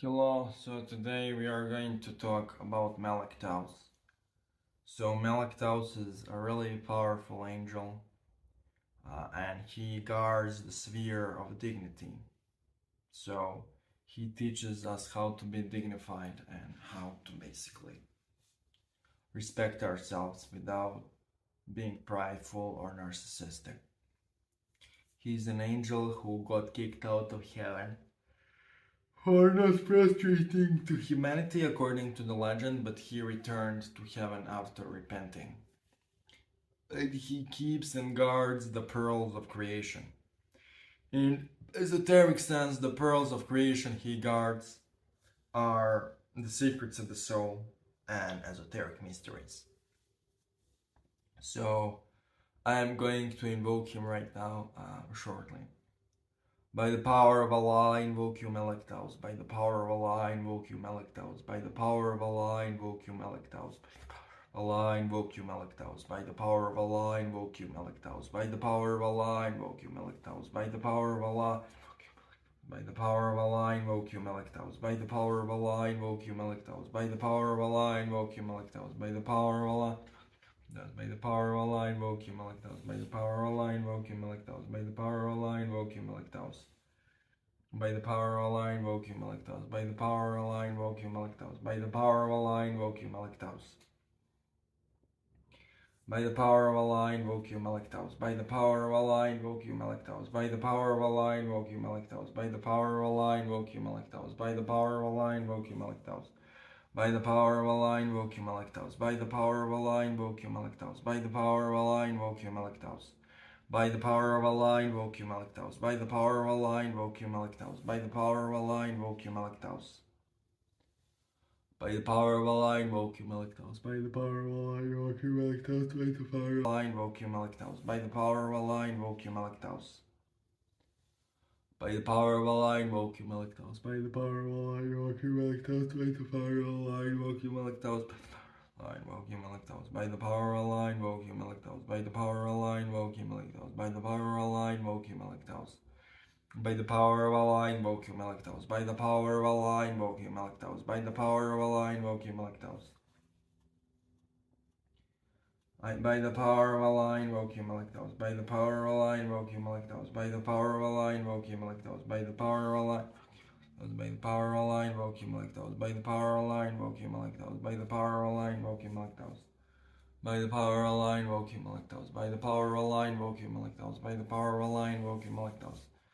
Hello, so today we are going to talk about MELEK TAUS. So MELEK TAUS is a really powerful angel and he guards the sphere of dignity. So he teaches us how to be dignified and how to basically respect ourselves without being prideful or narcissistic. He's an angel who got kicked out of heaven for not frustrating to humanity according to the legend, but he returned to heaven after repenting. And he keeps and guards the pearls of creation. In esoteric sense, the pearls of creation he guards are the secrets of the soul and esoteric mysteries. So I am going to invoke him right now, shortly. By the power of Allah, I invoke you, MELEK TAUS. By the power of Allah, I invoke you, MELEK TAUS. By the power of Allah, I invoke you, MELEK TAUS. Allah, I invoke you, MELEK TAUS. By the power of Allah, I invoke you, MELEK TAUS. By the power of Allah, I invoke you, MELEK TAUS. By the power of Allah, by the power of Allah, I invoke you, MELEK TAUS. By the power of Allah, I invoke you, MELEK TAUS. By the power of Allah, I invoke you, MELEK TAUS. By the power of Allah. By the power of Allah, I invoke you, MELEK TAUS. By the power of Allah, I invoke you, MELEK TAUS. By the power of Allah, I invoke you, MELEK TAUS. By the power of Allah, I invoke you, MELEK TAUS. By the power of Allah, I invoke you, MELEK TAUS. By the power of Allah, I invoke you, MELEK TAUS. By the power of Allah, I invoke you, MELEK TAUS. By the power of Allah, I invoke you, MELEK TAUS. By the power of Allah, I invoke you, MELEK TAUS. By the power of Allah, I invoke you, MELEK TAUS. By the power of Allah, I invoke you, MELEK TAUS. By the power of Allah, I invoke you, MELEK TAUS. By the power of Allah, I invoke you, MELEK TAUS. By the power of Allah, I invoke you, MELEK TAUS. By the power of Allah, I invoke you, MELEK TAUS. By the power of Allah, I invoke you, MELEK TAUS. By the power of Allah, I invoke you, MELEK TAUS. By the power of Allah, I invoke you, MELEK TAUS. By the power of Allah, I invoke you, MELEK TAUS. By the power of Allah, I invoke you, MELEK TAUS. By the power of Allah, I invoke you, MELEK TAUS. By the power of Allah, I invoke you, MELEK TAUS. By the power of Allah, I invoke you, MELEK TAUS. By the power of Allah, I invoke you, MELEK TAUS. I invoke you, MELEK TAUS. By the power of Allah, I invoke you, MELEK TAUS. By the power of Allah, I invoke you, MELEK TAUS. By the power of Allah, I invoke you, MELEK TAUS. By the power of Allah, I invoke you, MELEK TAUS. By the power of Allah, I invoke you, MELEK TAUS. By the power of Allah, I invoke you, MELEK TAUS. By the power of Allah, I invoke you, MELEK TAUS. By the power of Allah, I invoke you, MELEK TAUS. By the power of Allah, I invoke you, MELEK TAUS. By the power of Allah, by the power of Allah, I invoke you, MELEK TAUS. By the power of Allah, I invoke you, MELEK TAUS. By the power of Allah, I invoke you, MELEK TAUS. By the power of Allah, I invoke you, MELEK TAUS. By the power of Allah,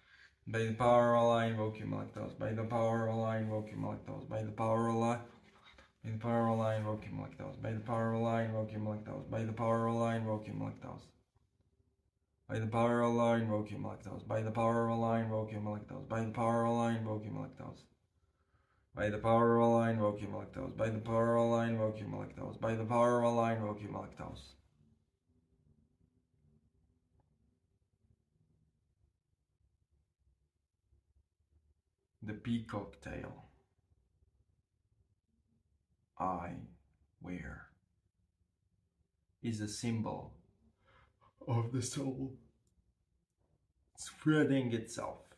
I invoke you, MELEK TAUS. By the power of Allah, I invoke you, MELEK TAUS. By the power of Allah, I invoke you, MELEK TAUS. By the power of Allah, I invoke you, MELEK TAUS. By the power of Allah, by the power of Allah, I invoke you, MELEK TAUS. By the power of Allah, I invoke you, MELEK TAUS. By the power of Allah, I invoke you, MELEK TAUS. By the power of Allah, I invoke you, MELEK TAUS. By the power of Allah, I invoke you, MELEK TAUS. By the power of Allah, I invoke you, MELEK TAUS. By the power of Allah, I invoke you, MELEK TAUS. By the power of Allah, I invoke you, MELEK TAUS. By the power of Allah, I invoke you, MELEK TAUS. The peacock tail I wear is a symbol of the soul spreading itself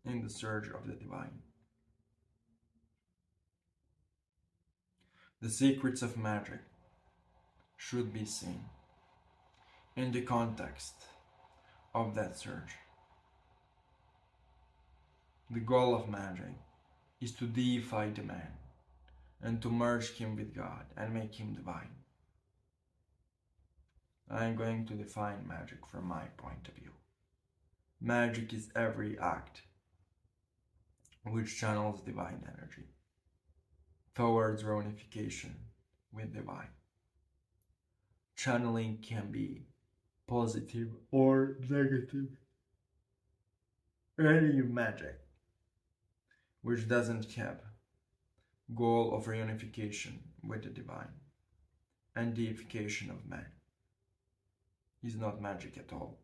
in the search of the divine. The secrets of magic should be seen in the context of that search. The goal of magic is to deify the man and to merge him with God and make him divine. I am going to define magic from my point of view. Magic is every act which channels divine energy towards reunification with divine. Channeling can be positive or negative. Any magic which doesn't have goal of reunification with the divine and deification of man is not magic at all.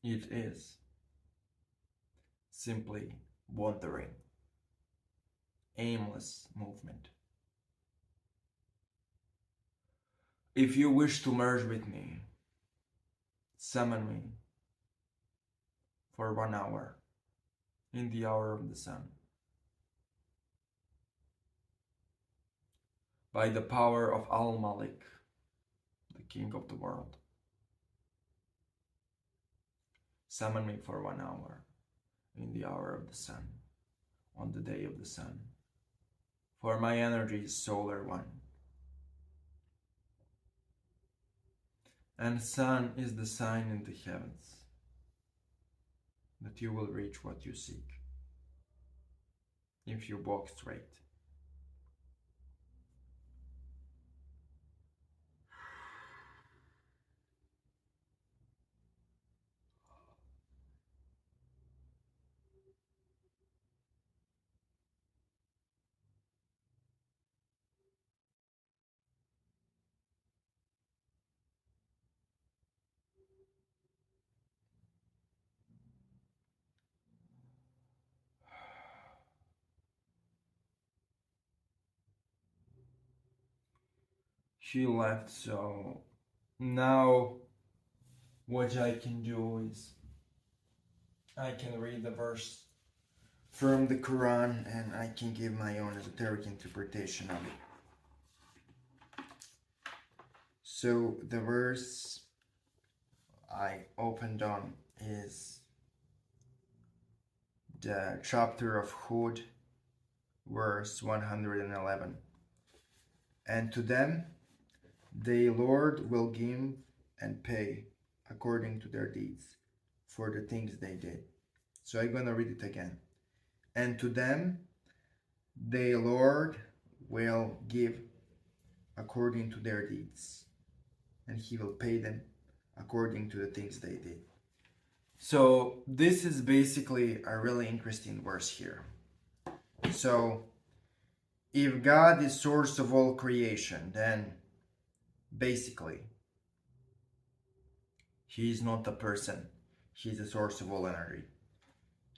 It is simply wandering, aimless movement. If you wish to merge with me, summon me for 1 hour in the hour of the sun. By the power of Al-Malik, the king of the world. Summon me for 1 hour in the hour of the sun, on the day of the sun. For my energy is solar one. And sun is the sign in the heavens that you will reach what you seek if you walk straight. She left, so now what I can do is I can read the verse from the Quran and I can give my own esoteric interpretation of it. So the verse I opened on is the chapter of Hud, verse 111. And to them the Lord will give and pay according to their deeds for the things they did. So I'm gonna read it again. And to them the Lord will give according to their deeds, and he will pay them according to the things they did. So this is basically a really interesting verse here. So if God is source of all creation, then basically he is not a person, he is the source of all energy.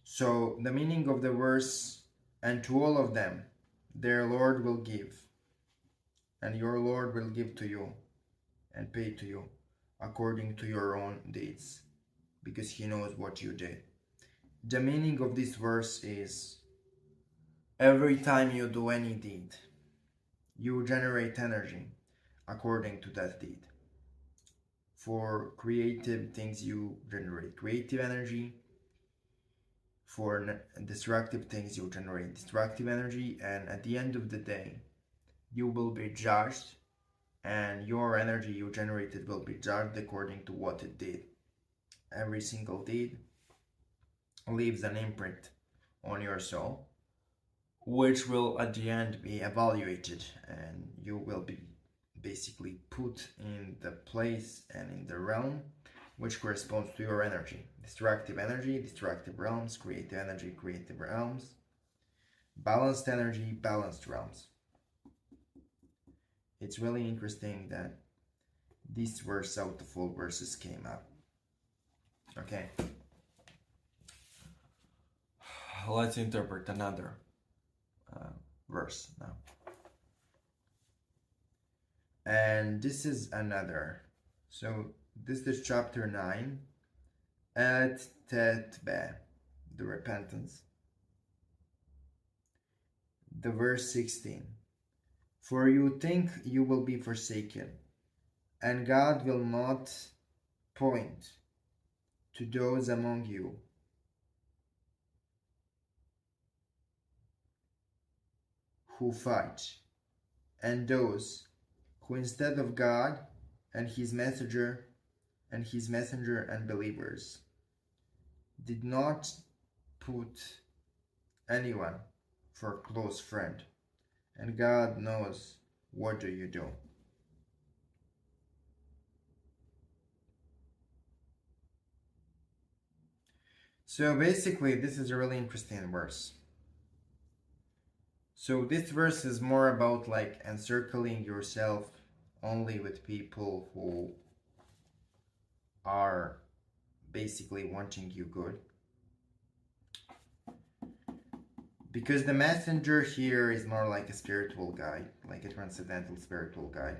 So the meaning of the verse, and to all of them their Lord will give, and your Lord will give to you and pay to you according to your own deeds, because he knows what you did. The meaning of this verse is, every time you do any deed, you generate energy according to that deed. For creative things, you generate creative energy. For destructive things, you generate destructive energy. And at the end of the day, you will be judged, and your energy you generated will be judged according to what it did. Every single deed leaves an imprint on your soul, which will at the end be evaluated, and you will be basically put in the place and in the realm which corresponds to your energy. Destructive energy, destructive realms. Creative energy, creative realms. Balanced energy, balanced realms. It's really interesting that this verse out of all verses came up. Okay. Let's interpret another verse now. And this is another. So this is chapter 9. At-Tatba, the repentance. The verse 16. For you think you will be forsaken, and God will not point to those among you who fight, and those who instead of God and his messenger and believers did not put anyone for close friend, and God knows what do you do. So basically this is a really interesting verse. So this verse is more about like encircling yourself only with people who are basically wanting you good. Because the messenger here is more like a spiritual guide, like a transcendental spiritual guide.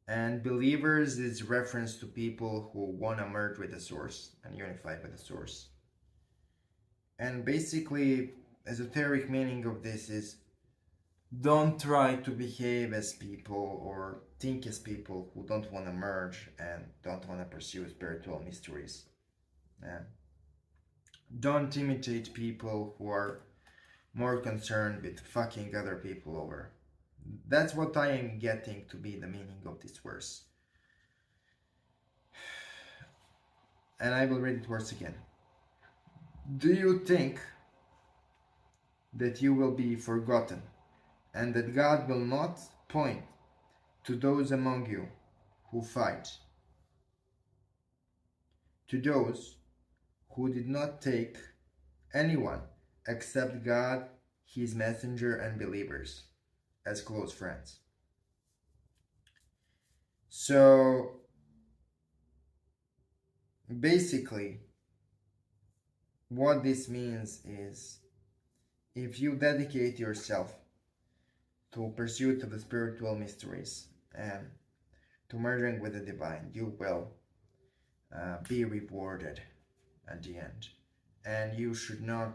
And believers is reference to people who want to merge with the source and unify with the source. And basically, esoteric meaning of this is don't try to behave as people or think as people who don't want to merge and don't want to pursue spiritual mysteries. Don't imitate people who are more concerned with fucking other people over. That's what I am getting to be the meaning of this verse. And I will read it once again. Do you think that you will be forgotten and that God will not point to those among you who fight, to those who did not take anyone except God, his messenger, and believers as close friends? So basically, what this means is if you dedicate yourself to pursuit of the spiritual mysteries and to merging with the divine, you will be rewarded at the end. And you should not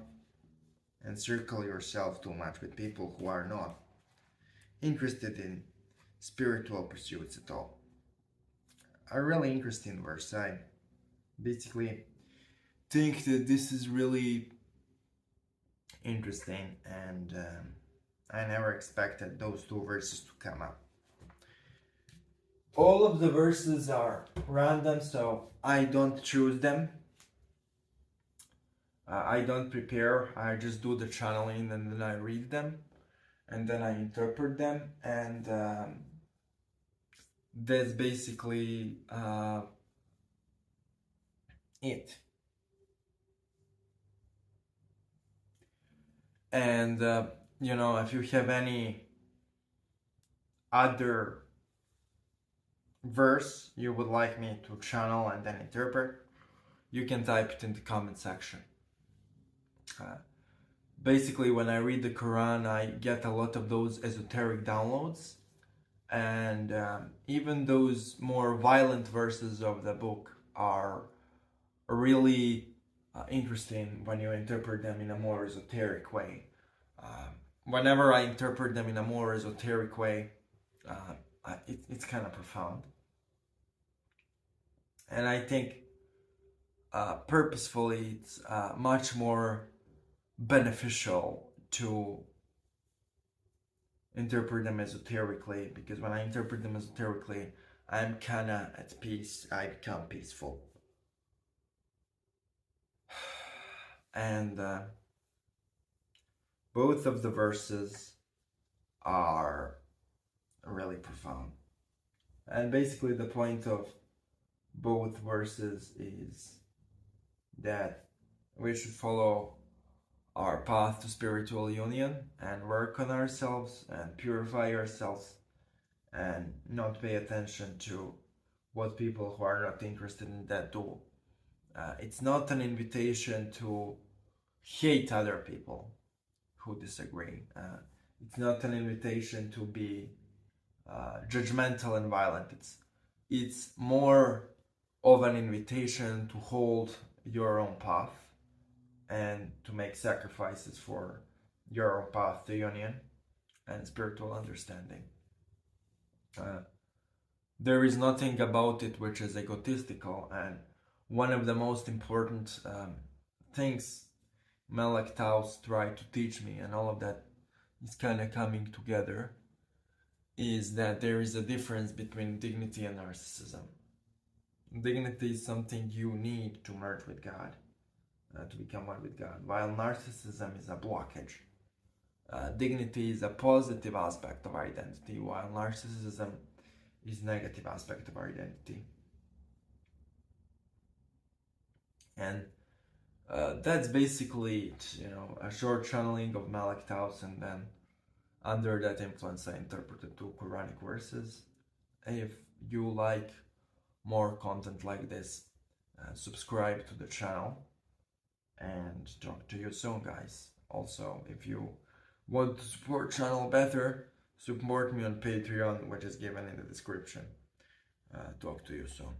encircle yourself too much with people who are not interested in spiritual pursuits at all. A really interesting verse. I basically think that this is really interesting, and I never expected those two verses to come up. All of the verses are random, so I don't choose them. I don't prepare, I just do the channeling and then I read them and then I interpret them, and that's basically it. And you know, if you have any other verse you would like me to channel and then interpret, you can type it in the comment section. Basically, when I read the Quran, I get a lot of those esoteric downloads, and even those more violent verses of the book are really interesting when you interpret them in a more esoteric way. Whenever I interpret them in a more esoteric way, it's kind of profound. And I think purposefully it's much more beneficial to interpret them esoterically, because when I interpret them esoterically, I'm kind of at peace, I become peaceful. And both of the verses are really profound. And basically the point of both verses is that we should follow our path to spiritual union and work on ourselves and purify ourselves and not pay attention to what people who are not interested in that do. It's not an invitation to hate other people who disagree. It's not an invitation to be judgmental and violent. It's more of an invitation to hold your own path and to make sacrifices for your own path to union and spiritual understanding. There is nothing about it which is egotistical, and one of the most important things MELEK TAUS tried to teach me, and all of that is kind of coming together, is that there is a difference between dignity and narcissism. Dignity is something you need to merge with God, to become one with God, while narcissism is a blockage. Dignity is a positive aspect of identity, while narcissism is negative aspect of our identity. And that's basically it, you know, a short channeling of MELEK TAUS, and then under that influence I interpreted 2 Quranic verses. If you like more content like this, subscribe to the channel, and talk to you soon, guys. Also, if you want to support channel better, support me on Patreon, which is given in the description. Talk to you soon.